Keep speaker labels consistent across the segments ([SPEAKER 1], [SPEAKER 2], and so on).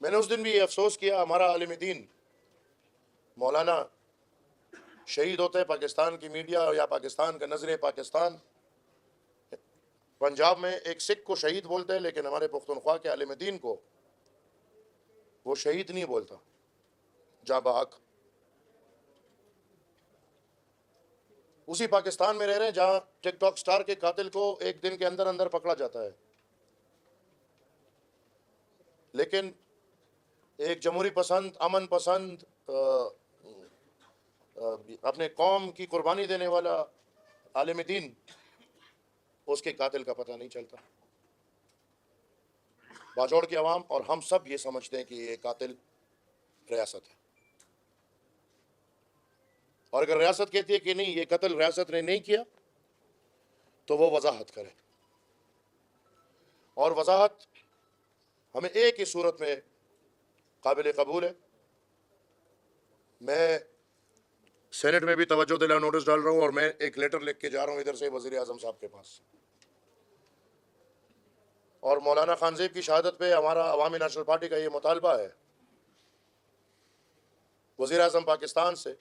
[SPEAKER 1] میں نے اس دن بھی یہ افسوس کیا، ہمارا عالم دین مولانا شہید ہوتے پاکستان کی میڈیا یا پاکستان کا نظر پاکستان پنجاب میں ایک سکھ کو شہید بولتے ہیں، لیکن ہمارے پختونخوا کے عالم دین کو وہ شہید نہیں بولتا، جاں بحق۔ اسی پاکستان میں رہ رہے ہیں جہاں ٹک ٹاک سٹار کے قاتل کو ایک دن کے اندر اندر پکڑا جاتا ہے، لیکن ایک جمہوری پسند، امن پسند، اپنے قوم کی قربانی دینے والا عالم دین، اس کے قاتل کا پتہ نہیں چلتا۔ باجوڑ کی عوام اور ہم سب یہ سمجھتے ہیں کہ یہ قاتل ریاست ہے، اور اگر ریاست کہتی ہے کہ نہیں یہ قتل ریاست نے نہیں کیا تو وہ وضاحت کرے، اور وضاحت ہمیں ایک ہی صورت میں قابل قبول ہے۔ میں سینٹ میں بھی توجہ دلا نوٹس ڈال رہا ہوں، اور میں ایک لیٹر لکھ کے جا رہا ہوں ادھر سے وزیر اعظم صاحب کے پاس، اور مولانا خانزیب کی شہادت پہ ہمارا عوامی نیشنل پارٹی کا یہ مطالبہ ہے وزیر اعظم پاکستان سے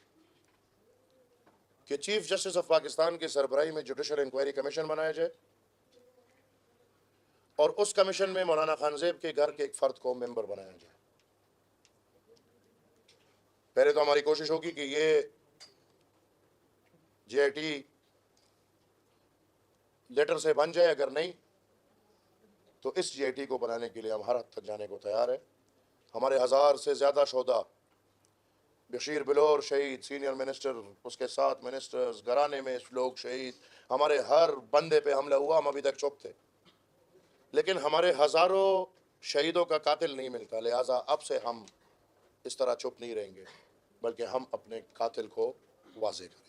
[SPEAKER 1] کہ چیف جسٹس آف پاکستان کی سربراہی میں جوڈیشل انکوائری کمیشن بنایا جائے، اور اس کمیشن میں مولانا خانزیب کے گھر کے ایک فرد کو ممبر بنایا جائے۔ پہلے تو ہماری کوشش ہوگی کہ یہ جے آئی ٹی لیٹر سے بن جائے، اگر نہیں تو اس جے آئی ٹی کو بنانے کے لیے ہم ہر حد تک جانے کو تیار ہیں۔ ہمارے 1000 سے زیادہ شہداء، بشیر بلور شہید، سینئر منسٹر، اس کے ساتھ منسٹرز، گھرانے میں لوگ شہید، ہمارے ہر بندے پہ حملہ ہوا، ہم ابھی تک چپ تھے، لیکن ہمارے ہزاروں شہیدوں کا قاتل نہیں ملتا، لہٰذا اب سے ہم اس طرح چپ نہیں رہیں گے، بلکہ ہم اپنے قاتل کو واضح کریں۔